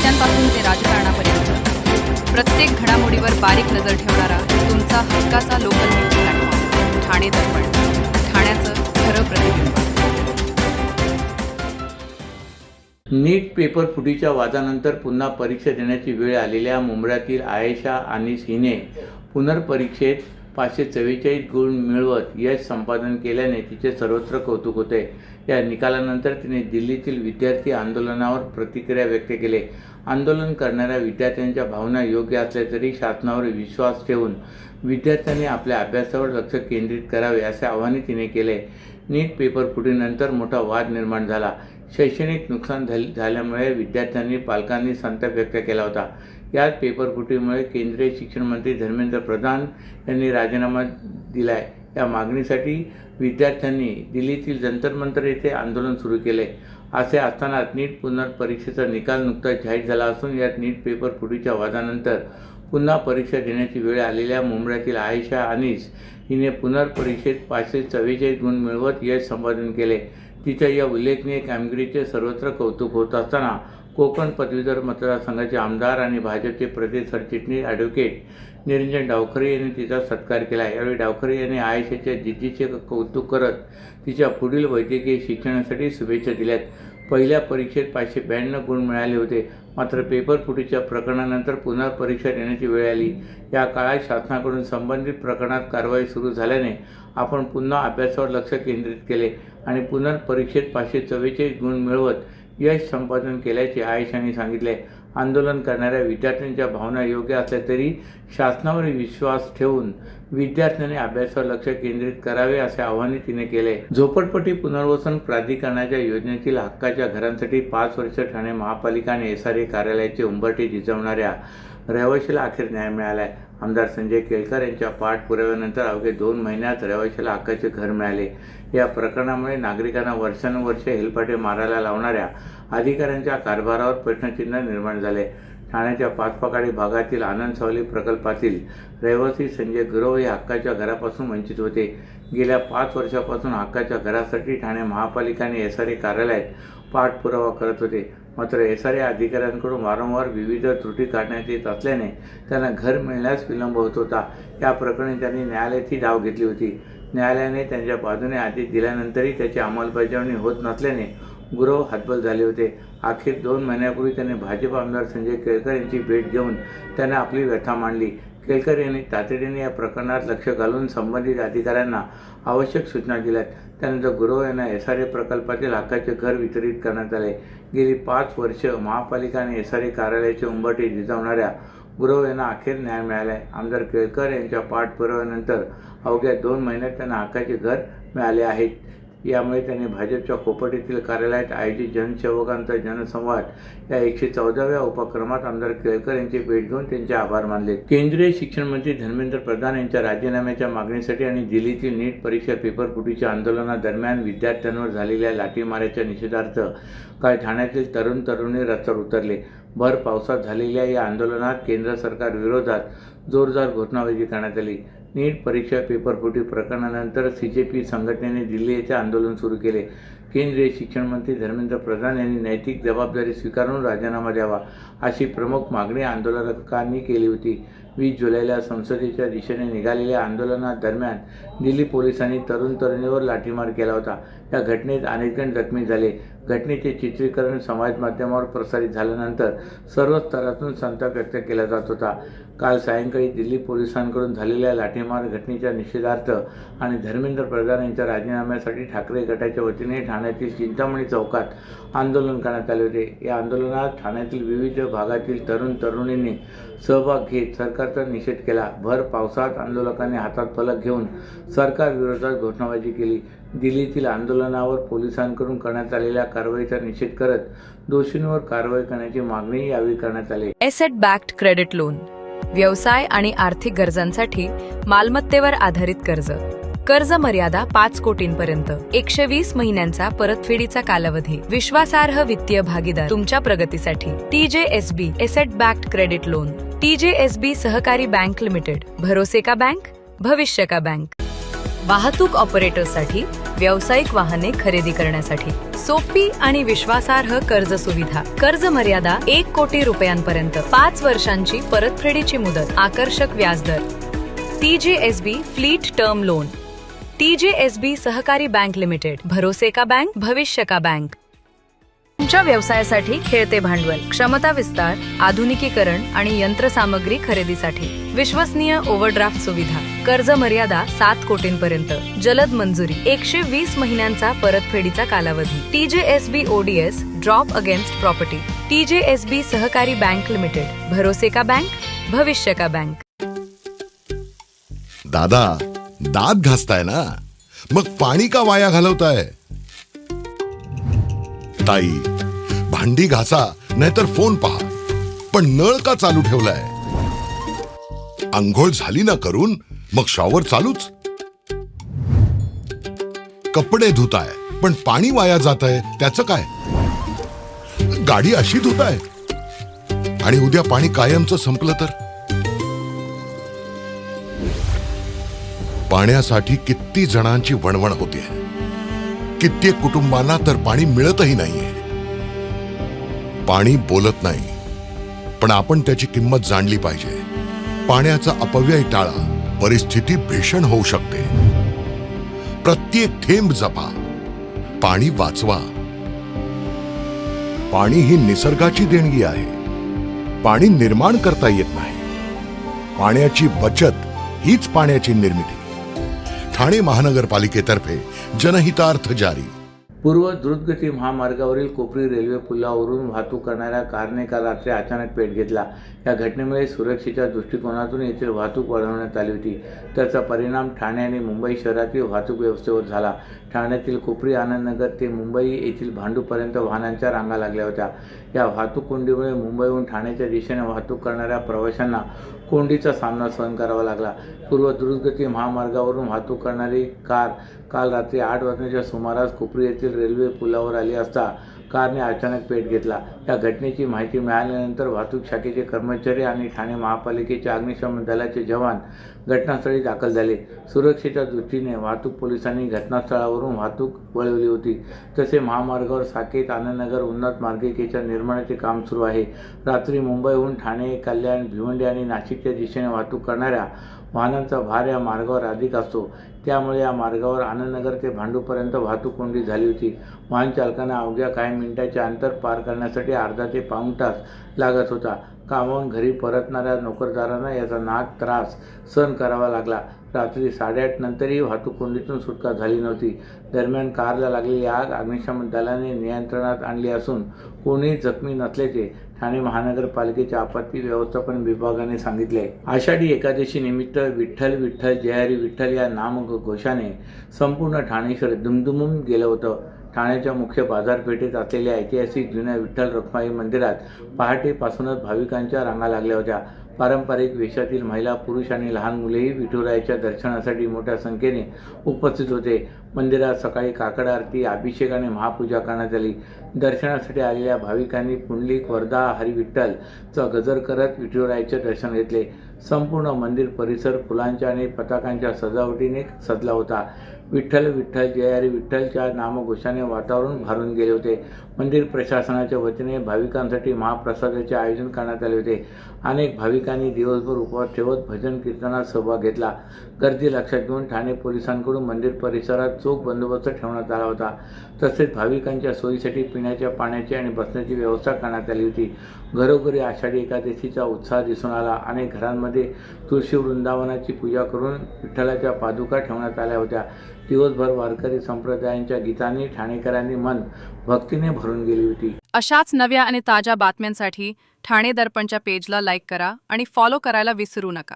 नेत्यांपासून ते राजकारणापर्यंत प्रत्येक घडामोडीवर बारीक नजर ठेवणारा तुमचा हक्काचा लोकल न्यूज प्लॅटफॉर्म ठाणे दर्पण, ठाण्याचं खरं प्रतिबिंब. नीट पेपर फुटीच्या वादानंतर पुन्हा परीक्षा देण्याची वेळ आलेल्या मुंबईतील आयेशा अनीस हिने पुनर्परीक्षेत 544 गुण मिळवत यश संपादन केल्याने तिचे सर्वत्र कौतुक होते. या निकालानंतर तिने दिल्लीतील विद्यार्थी आंदोलनावर प्रतिक्रिया व्यक्त केली. आंदोलन करणाऱ्या विद्यार्थ्यांच्या भावना योग्य असल्या तरी शासनावर विश्वास ठेवून विद्यार्थ्यांनी आपल्या अभ्यासावर लक्ष केंद्रित करावे असे आवाहन तिने केले. नीट पेपर फुटीनंतर मोठा वाद निर्माण झाला. शैक्षणिक नुकसान झाल्यामुळे विद्यार्थ्यांनी पालकांनी संताप व्यक्त केला होता. याच पेपरफुटीमुळे केंद्रीय शिक्षण मंत्री धर्मेंद्र प्रधान यांनी राजीनामा दिलाय. या मागणीसाठी विद्यार्थ्यांनी दिल्लीतील जंतर मंतर येथे आंदोलन सुरू केले. असे असताना नीट पुनर्परीक्षेचा निकाल नुकताच जाहीर झाला असून यात नीट पेपर फुटीच्या वादानंतर पुन्हा परीक्षा देण्याची वेळ आलेल्या मुंबईतील आयेशा अनीस हिने पुनर्परीक्षेत 544 गुण मिळवत यश संपादन केले. तिच्या या उल्लेखनीय कामगिरीचे सर्वत्र कौतुक होत असताना कोकण पदवीधर मतदारसंघाचे आमदार आणि भाजपचे प्रदेश सरचिटणीस ॲडव्होकेट निरंजन डावखरे यांनी तिचा सत्कार केला. यावेळी डावखरे यांनी आयेशाच्या जिद्दीचे कौतुक करत तिच्या पुढील वैद्यकीय शिक्षणासाठी शुभेच्छा दिल्यात. पहिल्या परीक्षेत 592 गुण मिळाले होते. मात्र पेपर फुटीच्या प्रकरणानंतर पुनर्परीक्षा देण्याची वेळ आली. या काळात शासनाकडून संबंधित प्रकरणात कारवाई सुरू झाल्याने आपण पुन्हा अभ्यासावर लक्ष केंद्रित केले आणि पुनर्परीक्षेत 544 गुण मिळवत यश संपादन केल्याचे आयेशाने सांगितले. आंदोलन करणाऱ्या विद्यार्थ्यांच्या भावना योग्य असल्या तरी शासनावर विश्वास ठेवून विद्यार्थ्यांनी अभ्यासावर लक्ष केंद्रित करावे असे आवाहन तिने केले. झोपडपट्टी पुनर्वसन प्राधिकरणाच्या योजनेतील हक्काच्या घरांसाठी 5 वर्ष ठाणे महापालिका आणि SRA कार्यालयाचे उंबरठे झिजवणाऱ्या रहिवाशाला अखेर न्याय मिळाला. आमदार संजय केळकर यांच्या पाठपुराव्यानंतर अवघे 2 महिन्यात रहिवाशाला हक्काचे घर मिळाले. या प्रकरणामुळे नागरिकांना वर्षानुवर्षे हेलपाटे मारायला लावणाऱ्या अधिकाऱ्यांच्या कारभारावर प्रश्नचिन्ह निर्माण झाले. ठाण्याच्या पाचपाकाडी भागातील आनंद सावली प्रकल्पातील रहिवासी संजय गुरव हे हक्काच्या घरापासून वंचित होते. गेल्या 5 वर्षापासून हक्काच्या घरासाठी ठाणे महापालिका आणि SRA कार्यालयात पाठपुरावा करत होते. मात्र SRA अधिकाऱ्यांकडून वारंवार विविध त्रुटी काढण्यात येत असल्याने त्यांना घर मिळण्यास विलंब होत होता. या प्रकरणी त्यांनी न्यायालयाची धाव घेतली होती. न्यायालयाने त्यांच्या बाजूने आदेश दिल्यानंतरही त्याची अंमलबजावणी होत नसल्याने गुरव हतबल झाले होते. अखेर 2 महिन्यापूर्वी त्यांनी भाजप आमदार संजय केळकर यांची भेट घेऊन त्यांना आपली व्यथा मांडली. केळकर यांनी तातडीने या प्रकरणात लक्ष घालून संबंधित अधिकाऱ्यांना आवश्यक सूचना दिल्यात. त्यानंतर गुरव यांना SRA प्रकल्पातील हक्काचे घर वितरित करण्यात आले. गेली 5 वर्ष महापालिका आणि SRA कार्यालयाचे उंबरठे झिजवणाऱ्या गुरव यांना अखेर न्याय मिळाला आहे. आमदार केळकर यांच्या पाठपुराव्यानंतर अवघ्या 2 महिन्यात त्यांना हक्काचे घर मिळाले आहेत. यामुळे त्यांनी भाजपच्या कोपर्डीतील कार्यालयात आयोजित जनसेवकांचा जनसंवाद या 114व्या उपक्रमात आमदार केळकर यांची भेट घेऊन त्यांचे आभार मानले. केंद्रीय शिक्षण मंत्री धर्मेंद्र प्रधान यांच्या राजीनाम्याच्या मागणीसाठी आणि दिल्लीतील नीट परीक्षा पेपर फुटीच्या आंदोलनादरम्यान विद्यार्थ्यांवर झालेल्या लाठीमाराच्या निषेधार्थ काल ठाण्यातील तरुण तरुणी रस्त्यावर उतरले. भर पावसात झालेल्या या आंदोलनात केंद्र सरकार विरोधात जोरदार घोषणाबाजी करण्यात आली. नीट परीक्षा पेपरफुटी प्रकरणानंतर CJP संघटनेने दिल्ली येथे आंदोलन सुरू केले. केंद्रीय शिक्षण मंत्री धर्मेंद्र प्रधान यांनी नैतिक जबाबदारी स्वीकारून राजीनामा द्यावा अशी प्रमुख मागणी आंदोलकांनी केली होती. 20 जुलैला संसदेच्या दिशेने निघालेल्या आंदोलनादरम्यान दिल्ली पोलिसांनी तरुण तरुणीवर लाठीमार केला होता. या घटनेत अनेक जण जखमी झाले. घटनेचे चित्रीकरण समाज माध्यमावर प्रसारित झाल्यानंतर सर्व स्तरातून संताप व्यक्त केला जात होता. काल सायंकाळी दिल्ली पोलिसांकडून झालेल्या लाठीमार घटनेच्या निषेधार्थ आणि धर्मेंद्र प्रधान यांच्या राजीनाम्यासाठी ठाकरे गटाच्या वतीने ठाण्यातील चिंतामणी चौकात आंदोलन करण्यात आले होते. या आंदोलनात ठाण्यातील विविध भागातील तरुण तरुणींनी सहभाग घेत सरकारचा निषेध केला. भर पावसात आंदोलकांनी हातात फलक घेऊन सरकार विरोधात घोषणाबाजी केली. दिल्लीतील आंदोलनावर पोलिसांकडून करण्यात आलेल्या कारवाईचा निषेध करत दोषींवर कारवाई करण्याची मागणी यावेळी करण्यात आली. एसेट बॅक्ड क्रेडिट लोन, व्यवसाय आणि आर्थिक गरजांसाठी मालमत्तेवर आधारित कर्ज. कर्ज मर्यादा 5 कोटींपर्यंत, 120 महिन्यांचा परतफेडीचा कालावधी, विश्वासार्ह वित्तीय भागीदार तुमच्या प्रगतीसाठी. TJSB asset backed credit loan. TJSB सहकारी बँक लिमिटेड. भरोसे का बँक, भविष्य का बँक. वाहतूक ऑपरेटरसाठी व्यावसायिक वाहने खरेदी करण्यासाठी सोपी आणि विश्वासार्ह कर्ज सुविधा. कर्ज मर्यादा 1 कोटी रुपयांपर्यंत, 5 वर्षांची परतफेडीची मुदत, आकर्षक व्याजदर. TJSB fleet term loan. TJSB सहकारी बँक लिमिटेड. भरोसे का बँक, भविष्य का बँक. तुमच्या व्यवसायासाठी खेळते भांडवल, क्षमता विस्तार, आधुनिकीकरण आणि यंत्रसामग्री खरेदीसाठी विश्वसनीय ओव्हरड्राफ्ट सुविधा. कर्ज मर्यादा 7 कोटींपर्यंत, जलद मंजुरी, 120 महिन्यांचा परतफेडीचा कालावधी. TJSB ODS drop against property. TJSB सहकारी बँक लिमिटेड. भरोसे का बँक, भविष्य का बँक. दादा, दात घासताय ना, मग पाणी का वाया घालवताय? ताई, भांडी घासा नाहीतर फोन पहा, पण नळ का चालू ठेवलाय? अंघोळ झाली ना करून, मग शॉवर चालूच. कपडे धुताय पण पाणी वाया जातंय, त्याचं काय? गाडी अशी धुताय आणि उद्या पाणी कायमचं संपलं तर? पाण्यासाठी किती जणांची वणवण होते. कित्येक कुटुंबांना तर पाणी मिळतही नाहीये. पाणी बोलत नाही, पण आपण त्याची किंमत जाणली पाहिजे. पाण्याचा अपव्यय टाळा, परिस्थिती भीषण होऊ शकते. प्रत्येक थेंब जपा, पाणी वाचवा. पाणी ही निसर्गाची देणगी आहे. पाणी निर्माण करता येत नाही. पाण्याची बचत हीच पाण्याची निर्मिती. ठाणे महानगरपालिकेतर्फे जनहितार्थ जारी. पूर्व द्रुतगती महामार्गावरील कोपरी रेल्वे पुलावरून वाहतूक करणाऱ्या कारने काल रात्री अचानक पेट घेतला. या घटनेमुळे सुरक्षेच्या दृष्टिकोनातून येथील वाहतूक वाढवण्यात आली होती. त्याचा परिणाम ठाणे आणि मुंबई शहरातील वाहतूक व्यवस्थेवर झाला. ठाण्यातील कोपरी आनंदनगर ते मुंबई येथील भांडूपर्यंत वाहनांच्या रांगा लागल्या होत्या. या वाहतूक कोंडीमुळे मुंबईहून ठाण्याच्या दिशेने वाहतूक करणाऱ्या प्रवाशांना कोंडीचा सामना सहन करावा लागला. पूर्व द्रुतगती महामार्गावरून वाहतूक करणारी कार काल रात्री 8 वाजण्याच्या सुमारास कोपरी येथील रेल्वे पुलावर आली असता कारने अचानक पेट घेतला. या घटनेची माहिती मिळाल्यानंतर वाहतूक शाखेचे कर्मचारी आणि ठाणे महापालिकेचे अग्निशमन दलाचे जवान घटनास्थळी दाखल झाले. सुरक्षेच्या दृष्टीने वाहतूक पोलिसांनी घटनास्थळावरून वाहतूक वळवली होती. तसे महामार्गावर साकेत आनंदनगर उन्नत मार्गिकेच्या निर्माणाचे काम सुरू आहे. रात्री मुंबईहून ठाणे, कल्याण, भिवंडी आणि नाशिकच्या दिशेने वाहतूक करणाऱ्या वाहनांचा भार या मार्गावर अधिक असतो. त्यामुळे या मार्गावर आनंदनगर ते भांडूपर्यंत वाहतूक कोंडी झाली होती. वाहन चालकांना अवघ्या काही मिनिटांचे अंतर पार करण्यासाठी अर्धा ते पाऊण तास लागत होता. कामावून घरी परतणाऱ्या नोकरदारांना याचा नाक त्रास सहन करावा लागला. रात्री 8:30 नंतरही वाहतूक कोंडीतून सुटका झाली नव्हती. दरम्यान कारला लागलेली आग अग्निशमन दलाने नियंत्रणात आणली असून कोणीही जखमी नसल्याचे ठाणे महानगरपालिकेच्या आपत्ती व्यवस्थापन विभागाने सांगितले. आषाढी एकादशी निमित्त विठ्ठल विठ्ठल जय हरी विठ्ठल या नामघोषाने संपूर्ण ठाणे शहर दुमदुमून गेलं होतं. ठाण्याच्या मुख्य बाजारपेठेत असलेल्या ऐतिहासिक जुन्या विठ्ठल रखुमाई मंदिरात पहाटेपासूनच भाविकांच्या रांगा लागल्या होत्या. पारंपरिक वेशातील महिला, पुरुष आणि लहान मुलेही विठुरायाच्या दर्शनासाठी मोठ्या संख्येने उपस्थित होते. मंदिरात सकाळी काकड आरती, अभिषेक आणि महापूजा करण्यात आली. दर्शनासाठी आलेल्या भाविकांनी पुंडलिक वरदा हरिविठ्ठलचा गजर करत विठुरायाचे दर्शन घेतले. संपूर्ण मंदिर परिसर फुलांच्या आणि पताकांच्या सजावटीने सजला होता. विठ्ठल विठ्ठल जय हरी विठ्ठलच्या नामघोषाने वातावरण भारून गेले होते. मंदिर प्रशासनाच्या वतीने भाविकांसाठी महाप्रसादाचे आयोजन करण्यात आले होते. अनेक भाविकांनी दिवसभर उपवास ठेवत भजन कीर्तनात सहभाग घेतला. गर्दी लक्षात घेऊन ठाणे पोलिसांकडून मंदिर परिसरात चोख बंदोबस्त ठेवण्यात आला होता. तसेच भाविकांच्या सोयीसाठी पिण्याच्या पाण्याची आणि बसण्याची व्यवस्था करण्यात आली होती. घरोघरी आषाढी एकादशीचा उत्साह दिसून आला. अनेक घरांमध्ये तुळशी वृंदावनाची पूजा करून विठ्ठलाच्या पादुका ठेवण्यात आल्या होत्या. दिवसभर वारकरी संप्रदायांच्या गीतांनी ठाणेकरांनी मन भक्तीने भरून गेली होती. अशाच नव्या आणि ताज्या बातम्यांसाठी ठाणे दर्पणच्या पेजला लाईक करा आणि फॉलो करायला विसरू नका.